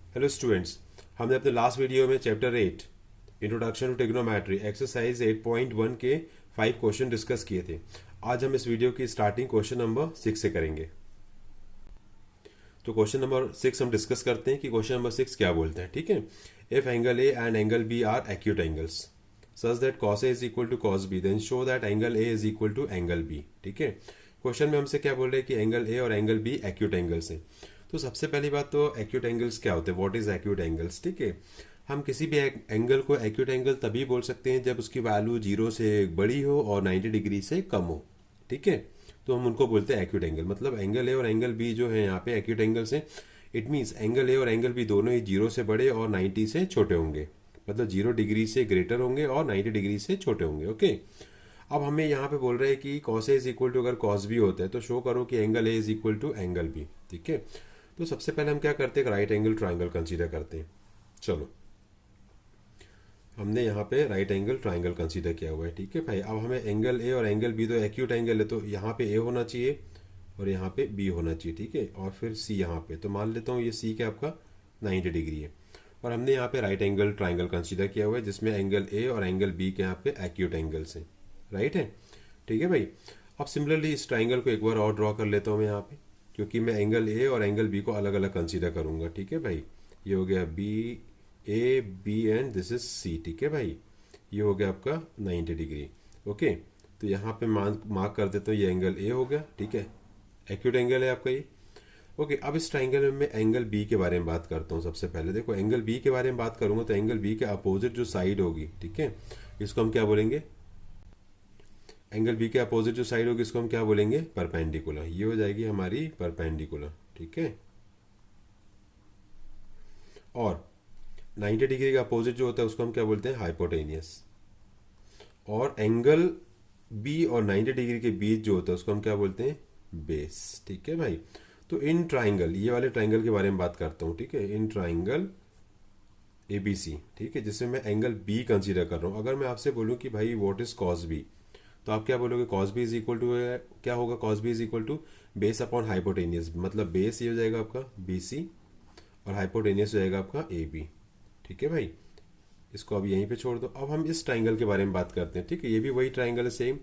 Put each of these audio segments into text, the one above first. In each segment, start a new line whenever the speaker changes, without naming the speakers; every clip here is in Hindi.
हेलो स्टूडेंट्स, हमने अपने लास्ट वीडियो में chapter 8 introduction to trigonometry exercise 8.1 के 5 क्वेश्चन डिस्कस किए थे। आज हम इस वीडियो की स्टार्टिंग क्वेश्चन नंबर 6 से करेंगे। तो क्वेश्चन नंबर 6 हम डिस्कस करते हैं कि क्वेश्चन नंबर 6 क्या बोलते हैं। ठीक है, if angle A and angle B are acute angles such that cos A is equal to cos B then show that angle A is equal to angle B. ठीक है, क्वेश्चन में हमसे क्या बोल रहे हैं कि एंगल ए और एंगल बी एक्यूट एंगल्स हैं। तो सबसे पहली बात तो एक्यूट एंगल्स क्या होते हैं, व्हाट इज एक्यूट एंगल्स। ठीक है, हम किसी भी एंगल को एक्यूट एंगल तभी बोल सकते हैं जब उसकी वैल्यू 0 से बड़ी हो और 90 डिग्री से कम हो। ठीक है, तो हम उनको बोलते हैं एक्यूट एंगल। मतलब एंगल ए और एंगल बी जो है यहाँ पे एक्यूट एंगल्स हैं। इट मीन्स एंगल ए और एंगल बी दोनों ही 0 से बड़े और 90 से छोटे होंगे। मतलब 0 डिग्री से ग्रेटर होंगे और 90 डिग्री से छोटे होंगे। ओके, अब हमें यहाँ पे बोल रहे हैं कि cos A is equal to अगर कॉस बी होता है तो शो करो कि angle A is equal to angle B. ठीक है, तो सबसे पहले हम क्या करते हैं, राइट एंगल ट्राइंगल कंसीडर करते हैं। चलो, हमने यहाँ पे राइट एंगल ट्राइंगल कंसीडर किया हुआ है। ठीक है भाई, अब हमें एंगल ए और एंगल बी तो एक्यूट एंगल है, तो यहाँ पे ए होना चाहिए और यहाँ पे बी होना चाहिए। ठीक है, और फिर सी यहाँ पे, तो मान लेता हूँ ये सी क्या आपका 90 डिग्री है। और हमने यहाँ पे राइट एंगल ट्राइंगल कंसीडर किया हुआ है जिसमें एंगल ए और एंगल बी के यहाँ पे एक्यूट एंगल्स हैं। राइट है, ठीक है भाई। अब सिमिलरली इस ट्राइंगल को एक बार और ड्रॉ कर लेता हूँ मैं यहाँ पे, क्योंकि मैं एंगल ए और एंगल बी को अलग अलग कंसीडर करूंगा। ठीक है भाई, ये हो गया B A B and this is C. ठीक है भाई, ये हो गया आपका 90 डिग्री। ओके, तो यहाँ पे मार्क कर देता हूँ, ये एंगल ए हो गया। ठीक है, एक्यूट एंगल है आपका ये। ओके, अब इस ट्राइंगल में मैं एंगल बी के बारे में बात करता हूँ। सबसे पहले देखो, एंगल बी के बारे में बात करूंगा तो एंगल बी के अपोजिट जो साइड होगी, ठीक है, इसको हम क्या बोलेंगे, एंगल बी के अपोजिट जो साइड होगी इसको हम क्या बोलेंगे, परपेंडिकुलर। ये हो जाएगी हमारी परपेंडिकुलर। ठीक है, और 90 डिग्री का अपोजिट जो होता है उसको हम क्या बोलते हैं, हाइपोटेनियस। और एंगल बी और 90 डिग्री के बीच जो होता है उसको हम क्या बोलते हैं, बेस। ठीक है भाई, तो इन ट्राइंगल, ये वाले ट्राइंगल के बारे में बात करता हूँ। ठीक है, इन ट्राइंगल एबीसी, ठीक है, जिसमें मैं एंगल बी कंसीडर कर रहा हूँ। अगर मैं आपसे बोलूँ कि भाई व्हाट इज कॉस बी, तो आप क्या बोलोगे, cos B is equal to, क्या होगा, cos B is equal to base upon hypotenuse. मतलब बेस ये हो जाएगा आपका बी सी और हाइपोटेनियस हो जाएगा आपका ए बी। ठीक है भाई, इसको अब यहीं पे छोड़ दो। अब हम इस ट्राइंगल के बारे में बात करते हैं। ठीक है, ये भी वही ट्राइंगल है सेम,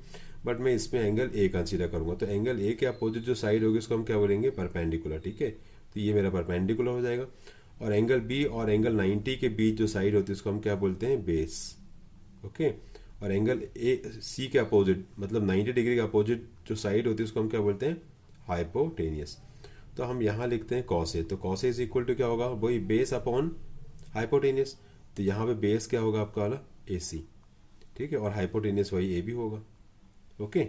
बट मैं इसमें एंगल ए कंसीडर करूंगा। तो एंगल ए के अपोजिट जो साइड होगी उसको हम क्या बोलेंगे, परपेंडिकुलर। ठीक है, तो ये मेरा परपेंडिकुलर हो जाएगा। और एंगल बी और एंगल 90 के बीच जो साइड होती है उसको हम क्या बोलते हैं, बेस। ओके, और एंगल ए सी के अपोजिट, मतलब 90 डिग्री के अपोजिट जो साइड होती है उसको हम क्या बोलते हैं, हाइपोटेनियस। तो हम यहाँ लिखते हैं कॉस ए, तो cos A is equal to क्या होगा, वही बेस अपॉन हाइपोटेनियस। तो यहाँ पे बेस क्या होगा आपका वाला, ए सी। ठीक है, और हाइपोटेनियस वही ए बी होगा। ओके,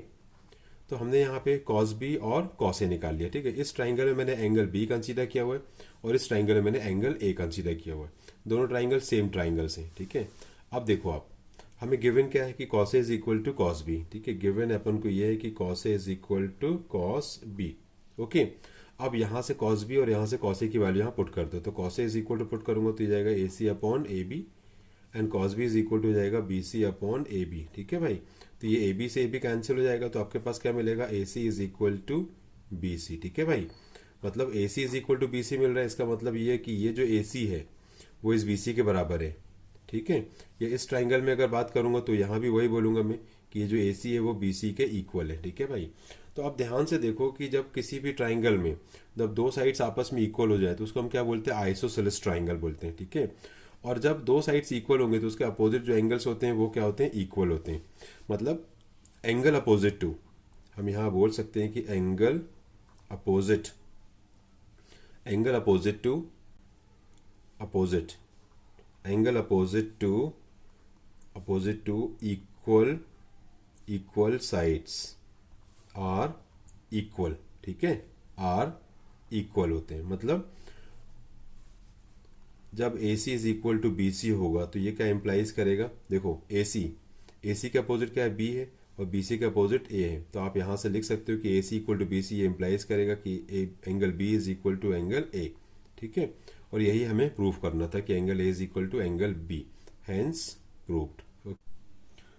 तो हमने यहाँ पे कॉस बी और कॉस ए निकाल लिया। ठीक है, इस ट्राइंगल में मैंने एंगल बी कंसीडर किया हुआ है और इस ट्राइंगल में मैंने एंगल ए कंसीडर किया हुआ है। दोनों ट्राइंगल सेम ट्राइंगल्स हैं। ठीक है, अब देखो आप, हमें गिवन क्या है कि cos A is equal to cos B. ठीक है, गिवन अपन को ये है कि cos A is equal to cos B. Okay, अब यहाँ से कॉस बी और यहाँ से कॉस ए की वैल्यू यहाँ पुट कर दो। तो cos A is equal to put करूंगा तो ये जाएगा A C upon A B and cos B is equal to जाएगा B C upon A B. ठीक है भाई, तो ये ए बी से ए बी कैंसिल हो जाएगा, तो आपके पास क्या मिलेगा, A C is equal to B C. ठीक है भाई, मतलब A C is equal to B C मिल रहा है। इसका मतलब ये है कि ये जो ए सी है वो इस बी सी के बराबर है। ठीक है, ये इस ट्राइंगल में अगर बात करूंगा तो यहाँ भी वही बोलूंगा मैं कि ये जो ए सी है वो बी सी के इक्वल है। ठीक है भाई, तो अब ध्यान से देखो कि जब किसी भी ट्राइंगल में जब दो साइड्स आपस में इक्वल हो जाए तो उसको हम क्या बोलते हैं, आइसोसेलेस ट्राइंगल बोलते हैं। ठीक है, और जब दो साइड्स इक्वल होंगे तो उसके अपोजिट जो एंगल्स होते हैं वो क्या होते हैं, इक्वल होते हैं। मतलब एंगल अपोजिट टू, हम यहाँ बोल सकते हैं कि angle opposite, angle opposite to opposite, angle opposite to equal, equal sides are equal. ठीक है, आर इक्वल होते हैं। मतलब जब A C is equal to B C होगा तो ये क्या इंप्लाइज करेगा, देखो ए सी के अपोजिट क्या है, बी है, और बी सी के अपोजिट ए है। तो आप यहाँ से लिख सकते हो कि A C equal to B C, ये इंप्लाइज करेगा कि angle B is equal to angle A. ठीक है, और यही हमें प्रूव करना था कि angle A is equal to angle B, hence proved.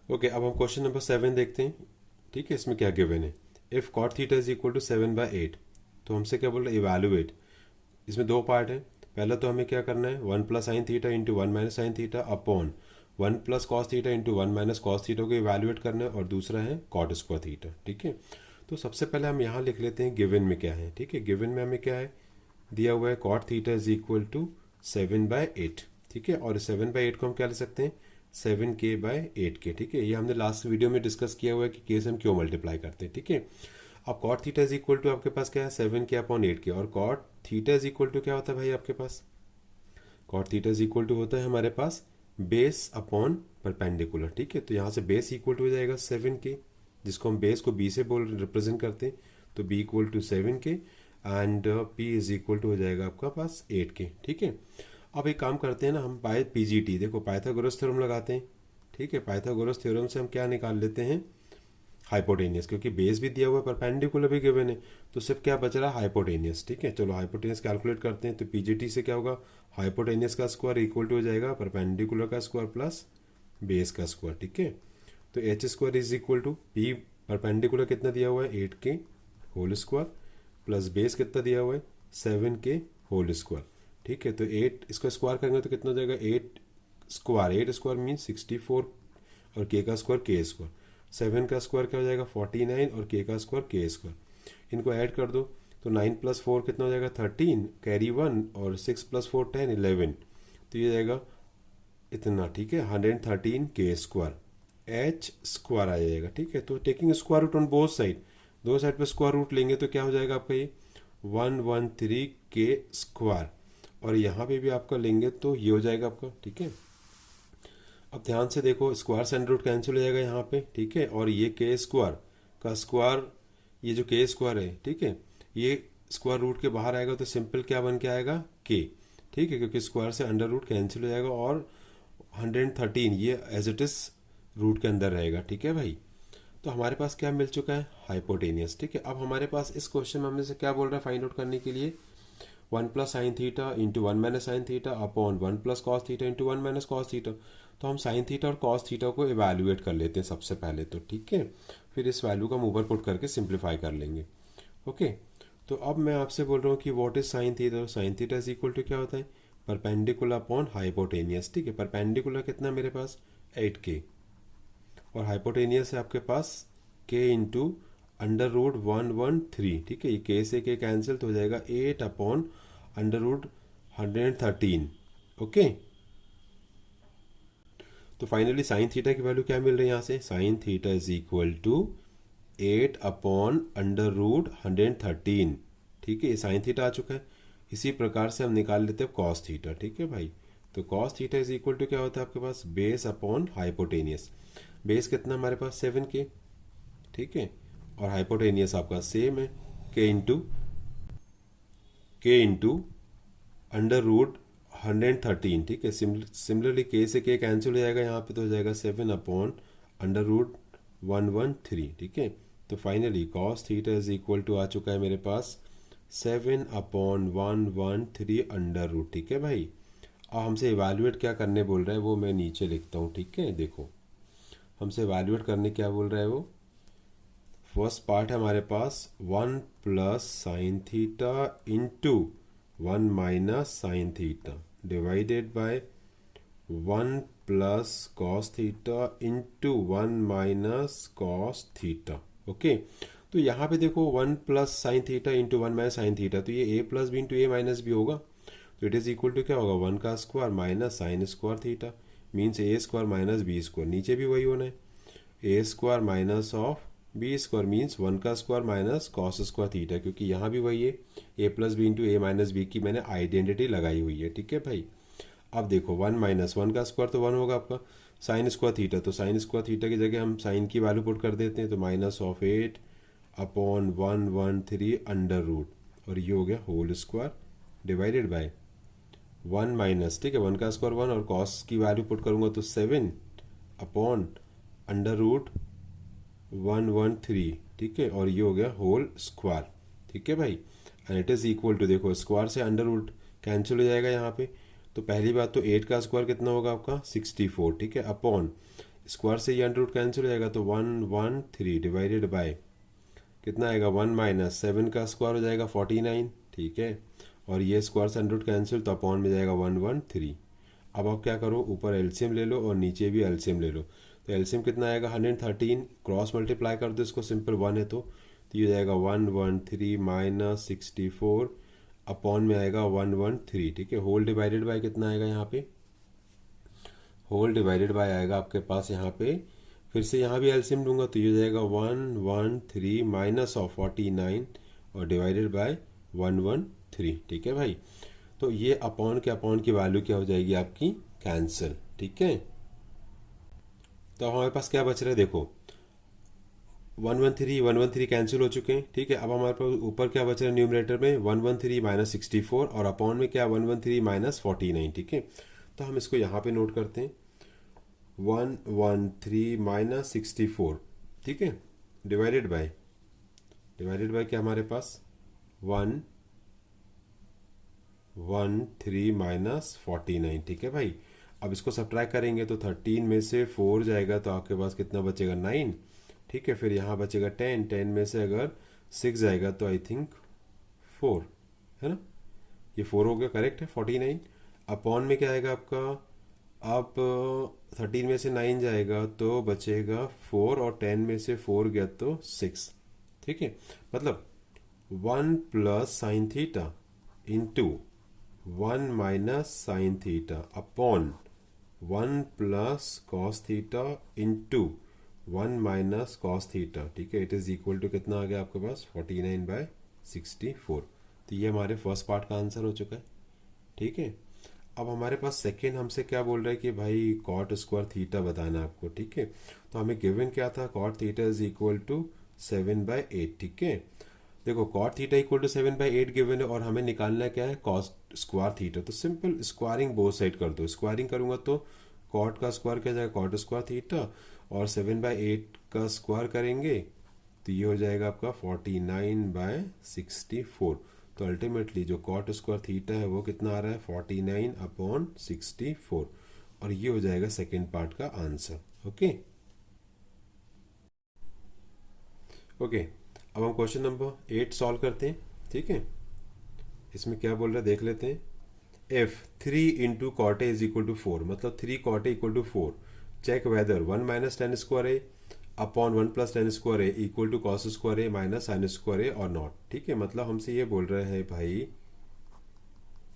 Okay, अब हम क्वेश्चन नंबर 7 देखते हैं। ठीक है, इसमें क्या गिवन है, if cot theta is equal to 7/8, तो हमसे क्या बोल रहा है, इवेलुएट। इसमें दो पार्ट है। पहला तो हमें क्या करना है, 1 plus sine theta into 1 minus sine theta upon 1 plus cos theta into 1 minus cos theta को इवैल्यूएट करना है, और दूसरा है कॉट स्क्वायर थीटा। ठीक है, तो सबसे पहले हम यहाँ लिख लेते हैं गिवन में क्या है। ठीक है, गिवन में हमें क्या है दिया हुआ है, cot theta is equal to 7/8। ठीक है, और 7/8 को हम क्या ले सकते हैं, 7k/8k। ठीक है, ये हमने लास्ट वीडियो में डिस्कस किया हुआ है कि के से हम क्यों मल्टीप्लाई करते हैं। ठीक है, अब cot theta is equal to आपके पास क्या है, 7k/8k, और cot theta is equal to क्या होता है भाई आपके पास, cot theta is equal to होता है हमारे पास बेस अपॉन परपेंडिकुलर। ठीक है, तो यहाँ से बेस इक्वल टू हो जाएगा 7k, जिसको हम बेस को b से बोल रिप्रेजेंट करते हैं, तो b equal to 7k and p is equal to हो जाएगा आपका पास 8k। ठीक है, अब एक काम करते हैं ना, हम बाय पीजीटी, देखो पाइथागोरस थ्योरम लगाते हैं। ठीक है, पाइथागोरस थ्योरम से हम क्या निकाल लेते हैं, हाइपोटेनियस, क्योंकि बेस भी दिया हुआ है, परपेंडिकुलर भी गिवन है, तो सिर्फ क्या बच रहा है, हाइपोटेनियस। ठीक है, चलो हाइपोटेनियस कैलकुलेट करते हैं। तो पीजीटी से क्या होगा, हाइपोटेनियस का स्क्वायर इक्वल टू हो जाएगा परपेंडिकुलर का स्क्वायर प्लस बेस का स्क्वायर। ठीक है, तो H square is equal to P perpendicular कितना दिया हुआ है, 8k whole square, plus base कितना दिया हुआ है, 7k होल स्क्वायर। ठीक है, तो 8 इसका स्क्वायर करेंगे तो कितना हो जाएगा, 8 स्क्वायर मीन 64, और के का स्क्वायर के स्क्वायर, 7 का स्क्वायर क्या हो जाएगा 49, और के का स्क्वायर के स्क्वायर। इनको ऐड कर दो तो 9 + 4 कितना हो जाएगा 13, कैरी 1, और 6 + 4 10 11, तो ये जाएगा इतना। ठीक है, 113 के स्क्वायर एच स्क्वायर आ जाएगा। ठीक है, तो taking square root on both side, दो साइड पे स्क्वायर रूट लेंगे तो क्या हो जाएगा आपका ये 113 के स्क्वायर, और यहाँ पे भी आपका लेंगे तो ये हो जाएगा आपका। ठीक है, अब ध्यान से देखो, स्क्वायर से अंडर रूट कैंसिल हो जाएगा यहाँ पे। ठीक है, और ये के स्क्वायर का स्क्वायर, ये जो के स्क्वायर है, ठीक है, ये स्क्वायर रूट के बाहर आएगा तो सिंपल क्या बन के आएगा, के। ठीक है, क्योंकि स्क्वायर से अंडर रूट कैंसिल हो जाएगा, और 113 ये एज इट इज रूट के अंदर रहेगा। ठीक है भाई, तो हमारे पास क्या मिल चुका है, हाइपोटेनियस। ठीक है, अब हमारे पास इस क्वेश्चन में हमने से क्या बोल रहा है फाइंड आउट करने के लिए, 1 plus sine theta into 1 minus sine theta upon 1 plus cos theta into 1 minus cos theta. तो हम साइन थीटा और कॉस थीटा को इवेल्युएट कर लेते हैं सबसे पहले तो। ठीक है, फिर इस वैल्यू को हम ऊपर पुट करके सिंप्लीफाई कर लेंगे। ओके, तो अब मैं आपसे बोल रहा हूँ कि what is sine theta. Sine theta is equal to क्या होता है, परपेंडिकुलर अपॉन हाइपोटेनियस। ठीक है, परपेंडिकुलर कितना मेरे पास 8k, और हाइपोटेनियस है आपके पास k इंटू अंडर रूट 113। ठीक है, ये k से k कैंसिल तो हो जाएगा 8 अपॉन अंडर रूट 113। ओके, तो फाइनली साइन थीटा की वैल्यू क्या मिल रही है यहाँ से, sine theta is equal to 8 upon under root 113। ठीक है, ये साइन थीटा आ चुका है। इसी प्रकार से हम निकाल लेते हैं कॉस थीटा। ठीक है भाई, तो cos theta is equal to क्या होता है आपके पास, बेस अपॉन हाइपोटेनियस। बेस कितना हमारे पास 7k। ठीक है, और हाइपोटेनियस आपका सेम है, के इंटू अंडर रूट 113। ठीक है, सिमिलरली के से के कैंसिल हो जाएगा यहाँ पे, तो हो जाएगा 7 अपॉन अंडर रूट 113। ठीक है, तो finally cos theta is equal to आ चुका है मेरे पास 7 अपॉन 113 अंडर रूट। ठीक है भाई, अब हमसे इवैल्यूएट क्या करने बोल रहा है वो मैं नीचे लिखता हूँ। ठीक है, देखो हमसे इवैल्यूएट करने क्या बोल रहा है वो, फर्स्ट पार्ट है हमारे पास 1 plus sine theta into 1 minus sine theta divided by 1 plus cos theta into 1 minus cos theta. Okay, तो यहाँ पे देखो 1 plus sine theta into 1 minus sine theta, तो ये a plus B into A minus B होगा, तो इट इज इक्वल टू क्या होगा 1 का square minus sine square theta, means A square minus B square, नीचे भी वही होना है, A square minus of B square means 1 का square minus cos square theta, क्योंकि यहाँ भी वही है, A plus B into A minus B की मैंने आइडेंटिटी लगाई हुई है। ठीक है भाई, अब देखो 1 माइनस 1 का स्क्वायर तो 1 होगा आपका, साइन स्क्वायर थीटा, तो साइन स्क्वायर थीटा की जगह हम साइन की वैल्यू पुट कर देते हैं, तो minus of 8 upon 113 under root, और ये हो गया whole square divided by 1 minus, ठीक है 1 का स्क्वायर 1, और कॉस की वैल्यू पुट करूँगा तो 7 अपॉन अंडर रूट 113। ठीक है, और ये हो गया होल स्क्वायर। ठीक है भाई, and it is equal to, देखो स्क्वायर से अंडर रूट कैंसिल हो जाएगा यहाँ पे, तो पहली बात तो 8 का स्क्वायर कितना होगा आपका 64। ठीक है, अपॉन स्क्वायर से ये अंडर रूट कैंसिल हो जाएगा तो 113 डिवाइडेड बाय कितना आएगा 1 माइनस 7 का स्क्वायर हो जाएगा 49। ठीक है, और ये स्क्वायर से अंडर रूट कैंसिल, तो अपॉन में जाएगा 113। अब आप क्या करो, ऊपर एलसीएम ले लो और नीचे भी एलसीएम ले लो। तो एलसीएम कितना आएगा 113, क्रॉस मल्टीप्लाई कर दो इसको, सिंपल 1 है तो ये हो जाएगा 113 माइनस 64 अपॉन में आएगा 113। ठीक है, होल डिवाइडेड बाय कितना आएगा यहाँ पे, होल डिवाइडेड बाय आएगा आपके पास यहाँ पे, फिर से यहाँ भी एलसीएम लूँगा तो ये हो जाएगा 113 माइनस ऑफ 49 और डिवाइडेड बाय 113। ठीक है भाई, तो ये अपॉन के अपॉन की वैल्यू क्या हो जाएगी आपकी, कैंसिल। ठीक है, तो हमारे पास क्या बच रहा है देखो, 113 कैंसिल हो चुके हैं। ठीक है, अब हमारे पास ऊपर क्या बच रहा है न्यूमरेटर में, 113 माइनस 64 और अपॉन में क्या 113 माइनस 49। ठीक है, तो हम इसको यहाँ पे नोट करते हैं, 113 माइनस 64। ठीक है, डिवाइडेड बाय क्या हमारे पास 113 माइनस 49। ठीक है भाई, अब इसको सब्ट्रैक्ट करेंगे तो 13 में से 4 जाएगा तो आपके पास कितना बचेगा 9। ठीक है, फिर यहाँ बचेगा 10, 10 में से अगर 6 जाएगा तो आई थिंक 4, है ना, ये 4 हो गया, करेक्ट है 49। अपॉन में क्या आएगा आपका, अब 13 में से 9 जाएगा तो बचेगा 4 और 10 में से 4 गया तो 6। ठीक है, मतलब 1 plus sine theta into 1 minus sine theta upon 1 plus cos theta into 1 minus cos theta. ठीक है, इट इज इक्वल टू कितना आ गया आपके पास 49/64। तो ये हमारे फर्स्ट पार्ट का आंसर हो चुका है। ठीक है, अब हमारे पास सेकेंड हमसे क्या बोल रहा है कि भाई कॉट स्क्वायर थीटा बताना आपको। ठीक है, तो हमें गिवन क्या था, cot theta is equal to 7/8। ठीक है, देखो cot theta equal to 7/8 given है और हमें निकालना क्या है, कॉस स्क्वायर थीटा। तो सिंपल स्क्वायरिंग बोथ साइड कर दो, स्क्वायरिंग करूंगा तो कॉट का स्क्वायर क्या जाएगा, कॉट स्क्वायर थीटा, और 7/8 का स्क्वायर करेंगे तो ये हो जाएगा आपका 49/64। तो अल्टीमेटली जो कॉट स्क्वायर थीटा है वो कितना आ रहा है 49/64, और ये हो जाएगा सेकेंड पार्ट का आंसर। ओके ओके, अब हम क्वेश्चन नंबर 8 सॉल्व करते हैं। ठीक है, इसमें क्या बोल रहा है देख लेते हैं। If 3 into cot A is equal to 4, मतलब 3 cot A equal to 4, check whether 1 minus tan square A upon 1 plus tan square A equal to cos square A minus sine square A और नॉट। ठीक है, मतलब हमसे ये बोल रहे हैं भाई,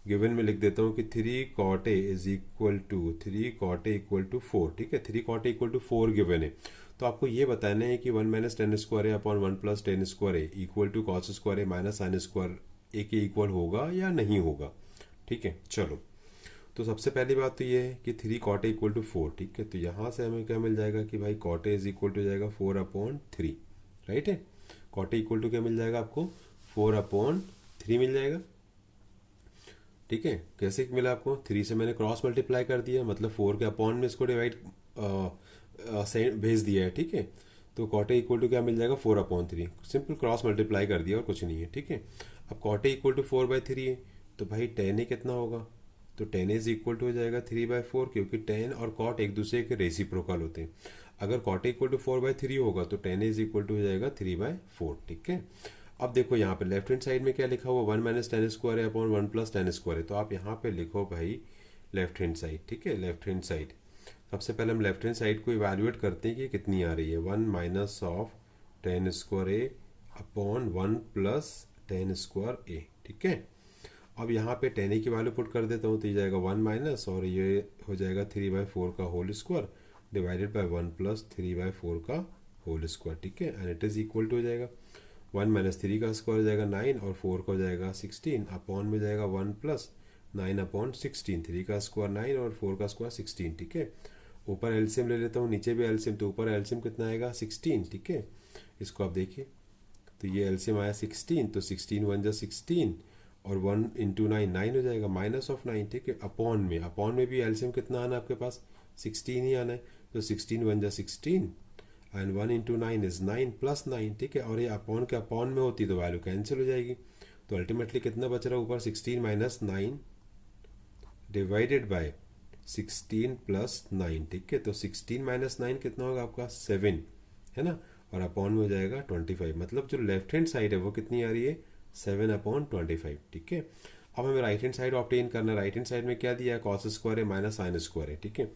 गिवन में लिख देता हूँ कि 3 cot A is equal to 3 cot A equal to 4। ठीक है, 3 cot A equal to 4 given है, तो आपको ये बताना है कि 1 minus tan square A upon 1 plus tan square A equal to cos square A minus sine square A के इक्वल होगा या नहीं होगा। ठीक है, चलो, तो सबसे पहली बात तो ये है कि 3 कॉट ए इक्वल टू 4। ठीक है, तो यहाँ से हमें क्या मिल जाएगा कि भाई cot A is equal to जाएगा 4/3। राइट है, कॉट ए इक्वल टू क्या मिल जाएगा आपको 4/3 मिल जाएगा। ठीक है, कैसे मिला आपको, 3 से मैंने क्रॉस मल्टीप्लाई कर दिया, मतलब 4 के अपॉन में इसको डिवाइड भेज दिया है। ठीक है, तो कॉट ए इक्वल टू क्या मिल जाएगा 4/3, सिंपल क्रॉस मल्टीप्लाई कर दिया और कुछ नहीं है। ठीक है, अब कॉट ए इक्वल टू 4/3 है, तो भाई टेन ए कितना होगा, तो टेन इज इक्वल टू हो जाएगा 3/4, क्योंकि टेन और कॉट एक दूसरे के रेसिप्रोकल होते हैं। अगर कॉट इक्वल टू 4/3 होगा तो टेन इज इक्वल टू हो जाएगा 3/4। ठीक है, अब देखो यहाँ पे लेफ्ट हैंड साइड में क्या लिखा हुआ 1 माइनस टेन स्क्वायर है अपॉन 1 प्लस टेन स्क्वायर है, तो आप यहाँ पे लिखो भाई लेफ्ट हैंड साइड। ठीक है, लेफ्ट हैंड साइड, सबसे पहले हम लेफ्ट हैंड साइड को इवेल्युएट करते हैं कि कितनी आ रही है, 1 minus of tan square A upon 1 plus tan square A. ठीक है, अब यहाँ पे टेन ए की वैल्यू पुट कर देता हूँ तो ये जाएगा 1 माइनस और ये हो जाएगा 3/4 का whole square divided by 1 plus 3/4 का होल स्क्वायर। ठीक है, and it is equal to हो जाएगा 1 माइनस 3 का स्क्वायर हो जाएगा 9 और 4 का हो जाएगा 16 अपॉन में जाएगा 1 प्लस 9/16, 3 का स्क्वायर 9 और 4 का स्क्वायर 16। ठीक है, ऊपर एलसीएम ले लेता हूँ, नीचे भी एलसीएम, तो ऊपर एलसीएम कितना आएगा 16। ठीक है, इसको आप देखिए, तो ये एलसीएम आया 16, तो 16 1 जा 16 और 1 इंटू 9 9 हो जाएगा माइनस ऑफ 9। ठीक है, अपॉन में भी एलसीएम कितना आना है आपके पास 16 ही आना है, तो 16 1 जा 16 एंड 1 इंटू 9 इज 9 प्लस 9। ठीक है, और ये अपॉन के अपॉन में होती तो वैल्यू कैंसिल हो जाएगी, तो अल्टीमेटली कितना बच रहा है ऊपर 16 माइनस 9 डिवाइडेड बाय 16 प्लस 9। ठीक है, तो 16 माइनस 9 कितना होगा आपका 7, है ना, और अपॉन में हो जाएगा 25, मतलब जो लेफ्ट हैंड साइड है वो कितनी आ रही है 7/25। ठीक है, अब हमें राइट हैंड साइड ऑब्टेन करना है। राइट हैंड साइड में क्या दिया है, कॉस स्क्वायर है माइनस साइन स्क्वायर है, ठीक है।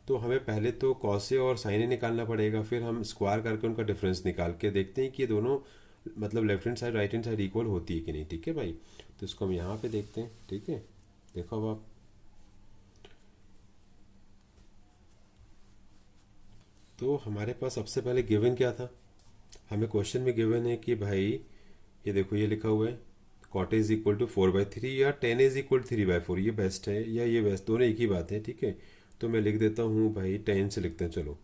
तो हमें पहले तो कॉस ए और साइन ए निकालना पड़ेगा, फिर हम स्क्वायर करके उनका डिफरेंस निकाल के देखते हैं कि ये दोनों मतलब left hand side right hand side equal होती है कि नहीं, ठीक है भाई। तो इसको हम यहाँ पे देखते हैं, ठीक है। देखो अब आप, तो हमारे पास सबसे पहले गिवन क्या था, हमें क्वेश्चन में गिवन है कि भाई ये देखो ये लिखा हुआ है कॉट इज इक्वल टू 4/3 या टेन इज इक्वल 3/4, ये बेस्ट है या ये बेस्ट, दोनों एक ही बात है, ठीक है। तो मैं लिख देता हूँ भाई 10 से लिखते हैं, चलो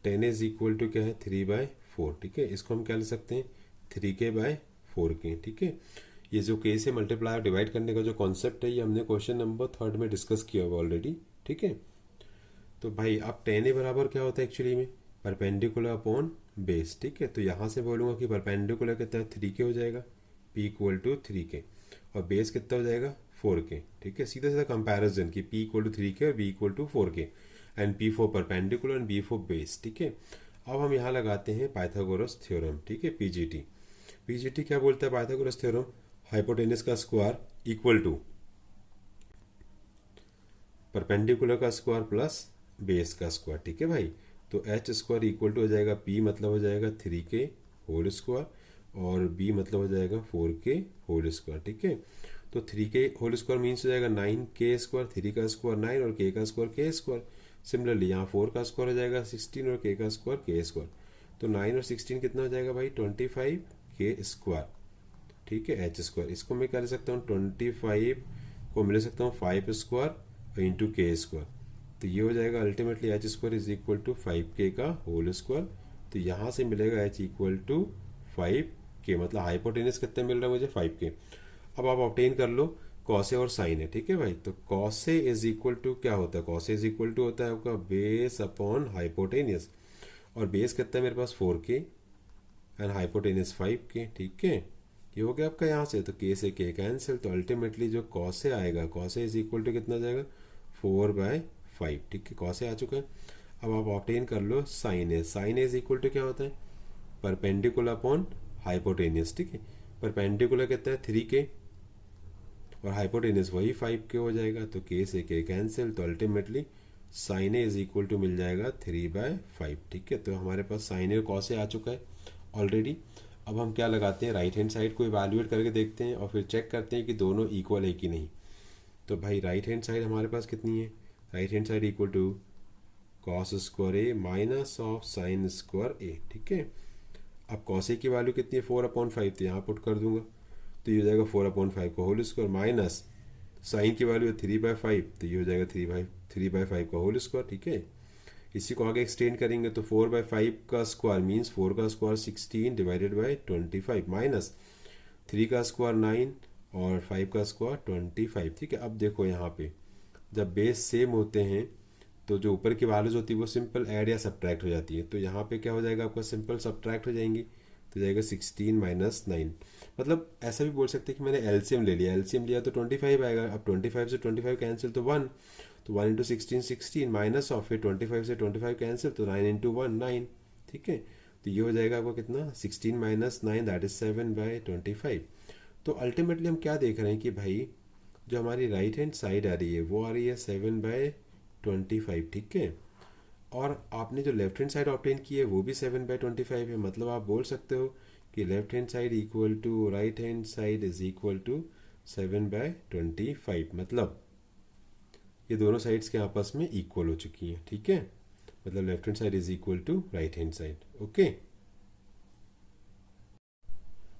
10 इज इक्वल टू क्या है 3/4, ठीक है। इसको हम क्या लिख सकते हैं 3k/4 के, ठीक है। ये जो के से मल्टीप्लाई और डिवाइड करने का जो कॉन्सेप्ट है ये हमने क्वेश्चन नंबर 3 में डिस्कस किया हुआ ऑलरेडी, ठीक है। तो भाई अब टेन ए बराबर क्या होता है एक्चुअली में, परपेंडिकुलर अपॉन बेस, ठीक है। तो यहाँ से बोलूँगा कि परपेंडिकुलर कितना है 3k हो जाएगा, p इक्वल टू 3k, और बेस कितना हो जाएगा 4k, ठीक है। सीधा सीधा कंपैरिजन कि p इक्वल टू 3k और b equal to 4k, and p for perpendicular and b for base, ठीक है। अब हम यहाँ लगाते हैं पाइथागोरस थ्योरम, ठीक है, पीजीटी। पीजीटी क्या बोलता है पाइथागोरस थ्योरम, हाइपोटेनस का स्क्वायर इक्वल टू परपेंडिकुलर का स्क्वायर प्लस बेस का स्क्वायर, ठीक है भाई। तो एच स्क्वायर इक्वल टू हो जाएगा पी मतलब हो जाएगा 3k होल स्क्वायर और बी मतलब हो जाएगा 4k होल स्क्वायर, ठीक है। तो 3k होल स्क्वायर मीन्स हो जाएगा 9k स्क्वायर, 3 का स्क्वायर 9 और k का स्क्वायर k स्क्वायर। सिमिलरली यहाँ 4 का स्क्वायर हो जाएगा 16 और k का स्क्वायर k स्क्वायर। तो 9 और 16 कितना हो जाएगा भाई 25k स्क्वायर, ठीक है, एच स्क्वायर। इसको मैं क्या ले सकता हूँ 25 को मैं ले सकता हूँ 5 स्क्वायर इंटू के स्क्वायर। तो ये हो जाएगा ultimately H square is equal to 5k का होल स्क्वायर। तो यहाँ से मिलेगा एच इक्वल टू 5k, मतलब हाइपोटेनस कितने मिल रहा है मुझे 5k। अब आप ऑब्टेन कर लो कॉस ए और साइन है, ठीक है भाई। तो cos A is equal to क्या होता है, cos A is equal to होता है आपका बेस अपॉन हाइपोटेनियस, और बेस कितना है मेरे पास 4k एंड हाइपोटेनस 5k, ठीक है। ये हो गया आपका यहाँ से, तो k से k कैंसिल, तो अल्टीमेटली जो कॉस ए आएगा, cos A is equal to कितना जाएगा 4/5, ठीक है, कॉस ए आ चुका है। अब आप ऑब्टेन कर लो sine A. Sine A is equal to क्या होता है परपेंडिकुलर अपॉन हाइपोटेनियस, ठीक है। परपेंडिकुलर कितना है 3k और हाइपोटेनियस वही 5k हो जाएगा, तो k से k कैंसिल, तो ultimately sine A is equal to मिल जाएगा 3/5, ठीक है। तो हमारे पास साइन ए और कॉस ए आ चुका है ऑलरेडी। अब हम क्या लगाते हैं राइट हैंड साइड को इवैल्यूएट करके देखते हैं और फिर चेक करते हैं कि दोनों इक्वल है कि नहीं। तो भाई राइट हैंड साइड हमारे पास कितनी है, right hand side equal to cos square A minus of sine square A, ठीक है। अब कॉस ए की वैल्यू कितनी है 4/5, तो यहाँ पुट कर दूंगा, तो ये हो जाएगा 4/5 का होल स्क्वायर माइनस साइन की वैल्यू है 3/5, तो ये हो जाएगा 3/5 का होल स्क्वायर, ठीक है। इसी को आगे एक्सटेंड करेंगे तो 4/5 का स्क्वायर मीन्स 4 का स्क्वायर 16 डिवाइडेड बाई 25 माइनस 3 का स्क्वायर 9 और 5 का स्क्वायर 25, ठीक है। अब देखो यहाँ पे जब बेस सेम होते हैं तो जो ऊपर की वैल्यूज होती है वो सिंपल ऐड या सब्ट्रैक्ट हो जाती है। तो यहाँ पे क्या हो जाएगा आपका सिंपल सब्ट्रैक्ट हो जाएंगी, तो जाएगा 16 माइनस 9। मतलब ऐसा भी बोल सकते हैं कि मैंने एलसीएम ले लिया, एलसीएम लिया तो 25 आएगा। अब 25 से 25 कैंसिल तो 1, तो 1 इंटू 16 16 माइनस ऑफ फिर 25 से 25 कैंसिल तो 9 इंटू 1 9, ठीक है। तो ये हो जाएगा आपको कितना 16 माइनस 9 दैट इज 7/25। तो अल्टीमेटली हम क्या देख रहे हैं कि भाई जो हमारी राइट हैंड साइड आ रही है वो आ रही है 7/25, ठीक है। और आपने जो लेफ्ट हैंड साइड ऑब्टेन की है वो भी 7/25 है। मतलब आप बोल सकते हो कि left hand side equal to right hand side is equal to 7/25, मतलब ये दोनों साइड्स के आपस में इक्वल हो चुकी हैं, ठीक है। मतलब left hand side is equal to right hand side, okay.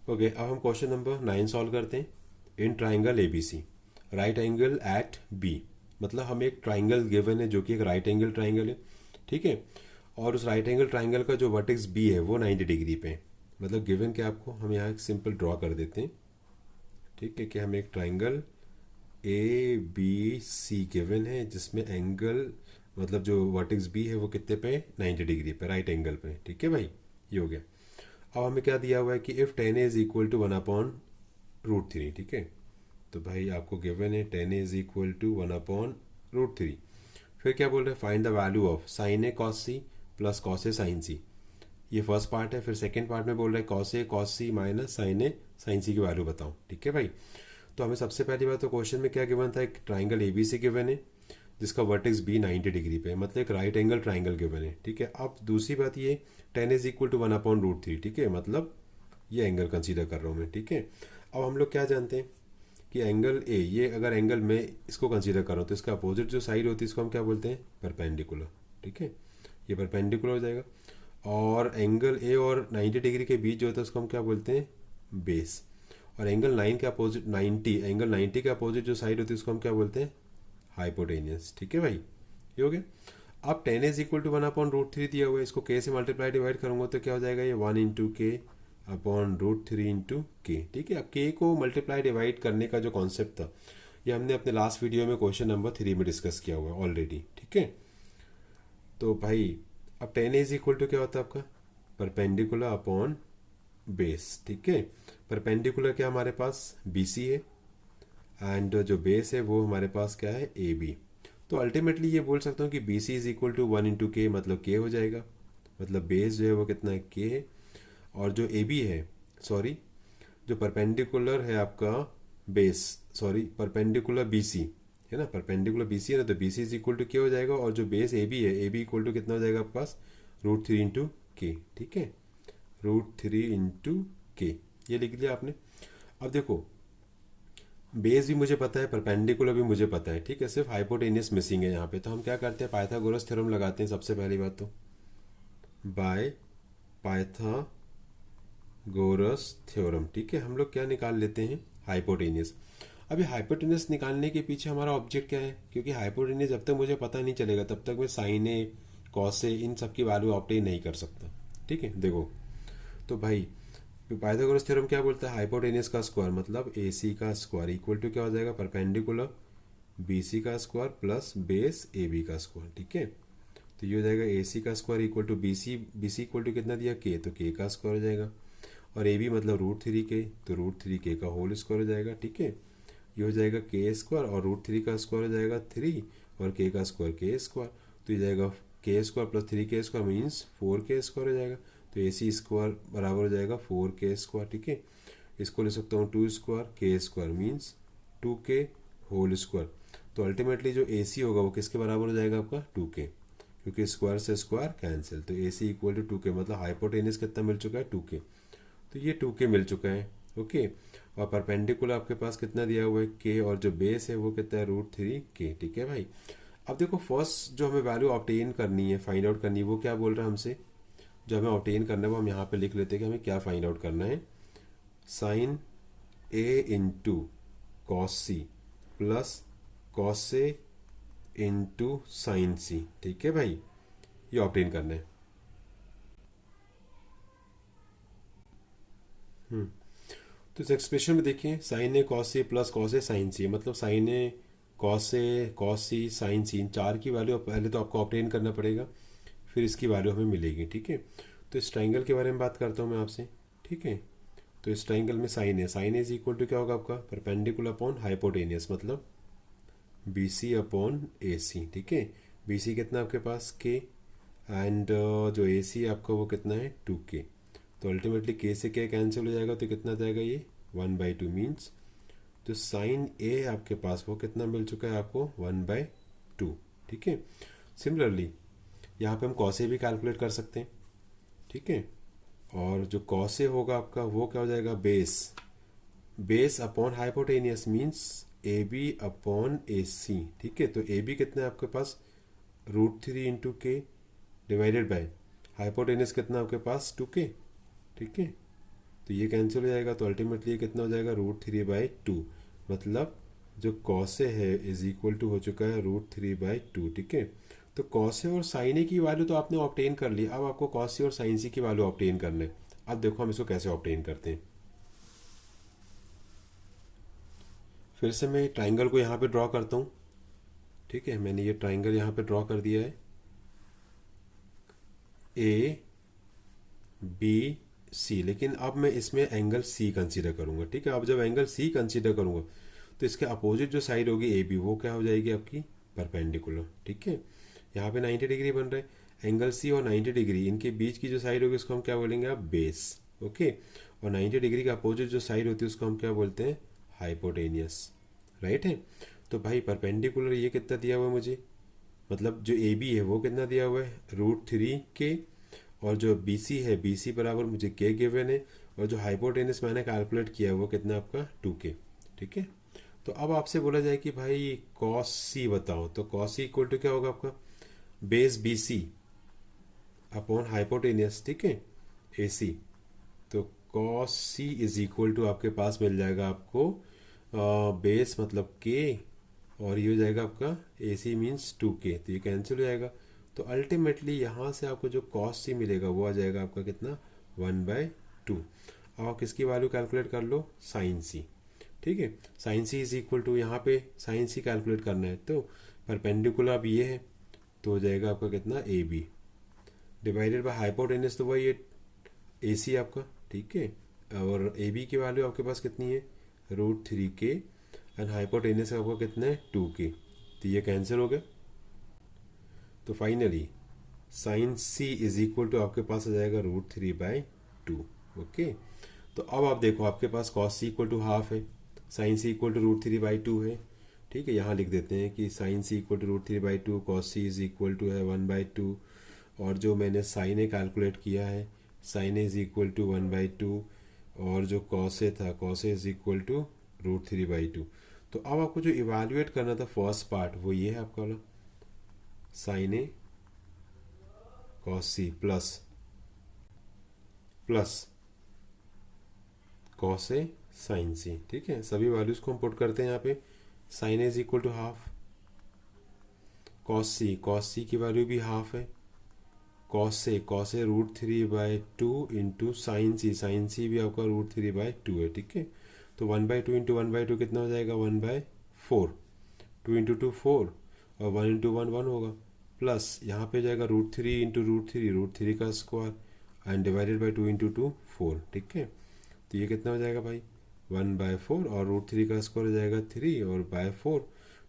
Okay, अब हम क्वेश्चन नंबर 9 सॉल्व करते हैं। In triangle ABC right angle at B, मतलब हमें एक ट्राइंगल गिवन है जो कि एक राइट एंगल ट्राइंगल है, ठीक है। और उस राइट एंगल ट्राइंगल का जो वर्टेक्स B है वो 90 डिग्री पे है। मतलब गिवन के आपको हम यहाँ एक सिंपल ड्रॉ कर देते हैं, ठीक है, कि हमें एक ट्राइंगल ABC गिवन है जिसमें एंगल मतलब जो वर्टेक्स B है वो कितने पे 90 डिग्री पे, राइट एंगल पे, ठीक है भाई। ये हो गया। अब हमें क्या दिया हुआ है कि if tan a is equal to 1/√3, ठीक है। तो भाई आपको गिवन है tan a is equal to 1/√3। फिर क्या बोल रहे हैं find the value of sine A cos C plus cos A sine C, ये फर्स्ट पार्ट है। फिर सेकेंड पार्ट में बोल रहे हैं cos A cos C minus sign A sine सी की वैल्यू बताओ, ठीक है भाई। तो हमें सबसे पहली बात तो क्वेश्चन में क्या गिवन था, एक triangle A B C given है जिसका वर्टेक्स बी 90 डिग्री पे है, मतलब एक राइट एंगल ट्राइंगल गिवन है। ठीक है, अब दूसरी बात ये टेन इज इक्वल टू 1/√3। ठीक है, मतलब ये एंगल कंसीडर कर रहा हूँ मैं। ठीक है, अब हम लोग क्या जानते हैं कि एंगल ए, ये अगर एंगल मैं इसको कंसीडर कर रहा हूँ तो इसका अपोजिट जो साइड होती है इसको हम क्या बोलते हैं, परपेंडिकुलर। ठीक है, ये परपेंडिकुलर हो जाएगा। और एंगल ए और 90 डिग्री के बीच जो होता है उसको हम क्या बोलते हैं, बेस। और एंगल 9 के अपोजिट 90, एंगल 90 के अपोजिट जो साइड होती है उसको हम क्या बोलते हैं, हाइपोटेनियस। ठीक है भाई, ये हो गया। अब टेन इज इक्वल टू 1/√3 दिया हुआ है, इसको के से मल्टीप्लाई डिवाइड करूंगा तो क्या हो जाएगा, ये 1 × k/√3 × k। ठीक है, अब के को मल्टीप्लाई डिवाइड करने का जो कॉन्सेप्ट था ये हमने अपने लास्ट वीडियो में क्वेश्चन नंबर 3 में डिस्कस किया हुआ है ऑलरेडी। ठीक है, तो भाई अब टेन इज इक्वल टू क्या होता है आपका, परपेंडिकुलर अपॉन बेस। ठीक है, परपेंडिकुलर क्या हमारे पास बी सी है एंड जो बेस है वो हमारे पास क्या है, ए बी। तो अल्टीमेटली ये बोल सकता हूँ कि B C is equal to 1 × k, मतलब के हो जाएगा, मतलब बेस जो है वो कितना है, के है। और जो ए बी है, सॉरी जो परपेंडिकुलर है आपका base, sorry perpendicular B C है ना, परपेंडिकुलर बी सी है ना, तो B C is equal to k हो जाएगा। और जो बेस ए बी है, ए बी इक्वल टू कितना हो जाएगा आपके पास, √3 × k। ठीक है, √3 × k, ये लिख लिया आपने। अब देखो बेस भी मुझे पता है, परपेंडिकुलर भी मुझे पता है। ठीक है, सिर्फ हाइपोटेनियस मिसिंग है यहाँ पे, तो हम क्या करते हैं, पाइथागोरस थ्योरम लगाते हैं सबसे पहली बात तो, बाय पाइथागोरस थ्योरम। ठीक है, हम लोग क्या निकाल लेते हैं, हाइपोटेनियस। अभी हाइपोटेनियस निकालने के पीछे हमारा ऑब्जेक्ट क्या है, क्योंकि हाइपोटेनियस जब तक मुझे पता नहीं चलेगा तब तक मैं साइन ए कॉस ए इन सब की वैल्यू ऑब्टेन नहीं कर सकता। ठीक है, देखो तो भाई पाइथागोरस थ्योरम क्या बोलता है, हाइपोटेनियस का स्क्वायर मतलब ए सी का स्क्वायर इक्वल टू क्या हो जाएगा, परपेंडिकुलर बी सी का square plus base A B का स्क्वायर। ठीक है, तो ये हो जाएगा ए सी का square equal to B C equal to कितना दिया, के, तो के का स्क्वायर हो जाएगा। और ए बी मतलब √3 के, तो √3 के का होल स्क्वायर हो जाएगा। ठीक है, ये हो जाएगा के स्क्वायर और √3 का स्क्वायर हो जाएगा 3 और के का स्क्वायर के स्क्वायर, तो ये जाएगा के स्क्वायर प्लस 3 के स्क्वायर मीन्स 4 के स्क्वायर हो जाएगा। तो ए सी स्क्वायर बराबर हो जाएगा 4 के स्क्वायर। ठीक है, इसको ले सकता हूँ 2 स्क्वायर के स्क्वायर मीन्स 2 के होल स्क्वायर। तो अल्टीमेटली जो ए सी होगा वो किसके बराबर हो जाएगा आपका, 2 के, क्योंकि स्क्वायर से स्क्वायर कैंसिल। तो ए सी इक्वल टू 2 के, मतलब हाइपोटेनियस कितना मिल चुका है, 2 के। तो ये 2 के मिल चुका है। ओके, और परपेंडिकुलर आपके पास कितना दिया हुआ है, के, और जो बेस है वो कितना है, √3 के। ठीक है भाई, अब देखो फर्स्ट जो हमें वैल्यू ऑब्टेन करनी है, फाइंड आउट करनी है, वो क्या बोल रहा है हमसे, जो हमें ऑब्टेन करना है वो हम यहाँ पे लिख लेते हैं कि हमें क्या फाइंड आउट करना है, sine A into cos C plus cos A into sine C. ठीक है भाई, ये ऑब्टेन करना है। तो इस एक्सप्रेशन में देखिए sign A cos C plus cos A sine सी, मतलब sign A cos C sign सी, इन चार की वैल्यू पहले तो आपको ऑब्टेन करना पड़ेगा, फिर इसकी वैल्यू हमें मिलेगी। ठीक है, तो इस ट्राइंगल के बारे में बात करता हूँ मैं आपसे। ठीक है, तो इस ट्राइंगल में sine A is equal to क्या होगा आपका, परपेंडिकुलर अपॉन हाइपोटेनियस, मतलब B C upon A C. ठीक है, बी सी कितना आपके पास, के, एंड जो ए सी आपका वो कितना है, 2 के। तो अल्टीमेटली के से के कैंसिल हो जाएगा, तो कितना जाएगा ये 1/2 मीन्स जो साइन ए है आपके पास वो कितना मिल चुका है आपको, 1/2। ठीक है, सिमिलरली यहाँ पे हम कॉसे भी कैलकुलेट कर सकते हैं। ठीक है, और जो कॉसे होगा आपका वो क्या हो जाएगा, base upon hypotenuse means A B upon A C. ठीक है, तो ए बी कितना है आपके पास, √3 × के डिवाइडेड बाय हाइपोटेनियस कितना आपके पास, 2 के। ठीक है, तो ये कैंसिल हो जाएगा, तो अल्टीमेटली ये कितना हो जाएगा, √3/2, मतलब जो कॉसे है इज इक्वल टू हो चुका है √3/2। ठीक है, तो कॉसे और साइन ए की वैल्यू तो आपने ऑब्टेन कर ली, अब आपको कॉसे और साइन सी की वैल्यू ऑब्टेन करना है। अब देखो हम इसको कैसे ऑब्टेन करते हैं। फिर से मैं ट्राइंगल को यहाँ पे ड्रॉ करता हूँ। ठीक है, मैंने ये ट्राइंगल यहाँ पे ड्रॉ कर दिया है, ए बी सी, लेकिन अब मैं इसमें एंगल सी कंसीडर करूँगा। ठीक है, अब जब एंगल सी कंसीडर करूँगा तो इसके अपोजिट जो साइड होगी ए बी वो क्या हो जाएगी आपकी, परपेंडिकुलर। ठीक है, यहाँ पे 90 डिग्री बन रहा है, एंगल सी और 90 डिग्री इनके बीच की जो साइड होगी उसको हम क्या बोलेंगे, आप बेस। ओके, और 90 डिग्री का अपोजिट जो साइड होती है उसको हम क्या बोलते हैं, हाइपोटेनियस, राइट है। तो भाई परपेंडिकुलर ये कितना दिया हुआ है मुझे, मतलब जो ए बी है वो कितना दिया हुआ है √3 के, और जो बी सी है बी सी बराबर मुझे के गिवन है, और जो हाइपोटेनस मैंने कैलकुलेट किया है वो कितना आपका 2 के, ठीक है। तो अब आपसे बोला जाए कि भाई कॉस सी बताओ, तो कॉस सी इक्वल टू क्या होगा आपका base B C upon hypotenuse, ठीक है, ए सी। तो cos C is equal to आपके पास मिल जाएगा आपको बेस मतलब के, और ये हो जाएगा आपका ए सी मीन्स 2 के, तो ये कैंसिल हो जाएगा। तो अल्टीमेटली यहाँ से आपको जो कॉस सी मिलेगा वो आ जाएगा आपका कितना 1/2। अब आप किसकी वैल्यू कैलकुलेट कर लो साइन सी, ठीक है। Sine C is equal to यहाँ पे साइन सी कैलकुलेट करना है, तो परपेंडिकुलर अब ये है तो हो जाएगा आपका कितना A B divided by hypotenuse, तो वही ए सी आपका, ठीक है। और ए बी की वैल्यू आपके पास कितनी है √3 के, एंड हाइपोटेनस आपका कितना है 2 के, तो ये कैंसिल हो गया। तो finally sine C is equal to आपके पास आ जाएगा √3/2, ओके। तो अब आप देखो आपके पास cos C equal to half है, साइन सी इक्वल टू √3/2 है, ठीक है। यहाँ लिख देते हैं कि sine C equal to √3/2, cos C is equal to है 1/2, और जो मैंने साइन ए कैलकुलेट किया है sine A is equal to 1/2, और जो कॉस ए था cos A is equal to √3/2। तो अब आपको जो इवेल्युएट करना था फर्स्ट पार्ट वो ये है आपका वाला sign A cos C plus cos A sine C, ठीक है। सभी वैल्यूज को हम पुट करते हैं यहाँ पे, sine A is equal to half, cos C की वैल्यू भी हाफ है, cos A √3/2 into sine C भी आपका √3/2 है, ठीक है। तो 1/2 इंटू 1/2 कितना हो जाएगा 1/4, 2 इंटू 2 4, और 1 इंटू 1 1 होगा, प्लस यहाँ पे जाएगा √3 इंटू √3 का square, and divided by 2 into 2 4, ठीक है। तो ये कितना हो जाएगा भाई 1/4, और √3 का स्क्वायर हो जाएगा 3 और बाय 4,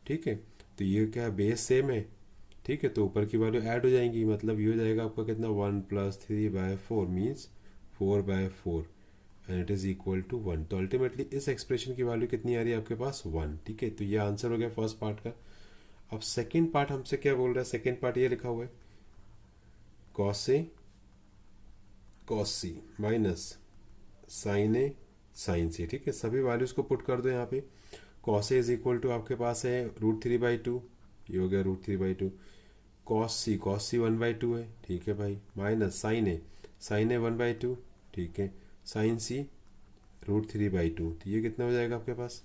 ठीक है। तो ये क्या बेस सेम है, ठीक है, तो ऊपर की वैल्यू ऐड हो जाएंगी, मतलब ये हो जाएगा आपका कितना 1 + 3/4 means 4/4, and it is equal to 1। तो अल्टीमेटली इस एक्सप्रेशन की वैल्यू कितनी आ रही है आपके पास 1, ठीक है। तो ये आंसर हो गया फर्स्ट पार्ट का। अब सेकेंड पार्ट हमसे क्या बोल रहा है, सेकेंड पार्ट ये लिखा हुआ है cos A cos C minus sign A sine C, ठीक है। सभी वैल्यूज को पुट कर दो यहाँ पे, cos A is equal to आपके पास है √3/2, ये हो गया √3/2, कॉस सी 1/2 है, ठीक है भाई, माइनस साइन ए 1/2, ठीक है, साइन सी √3/2, तो ये कितना हो जाएगा आपके पास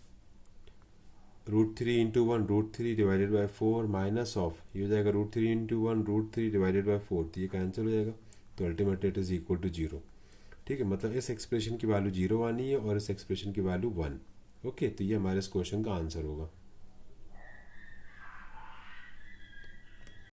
√3 into 1 √3 divided by 4 minus of ये हो जाएगा √3 इंटू 1 √3 डिवाइडेड बाई 4, तो ये कैंसिल हो जाएगा। तो ultimately it is equal to 0, ठीक है। मतलब इस एक्सप्रेशन की वैल्यू 0 आनी है और इस एक्सप्रेशन की वैल्यू 1, ओके। तो ये हमारे इस क्वेश्चन का आंसर होगा।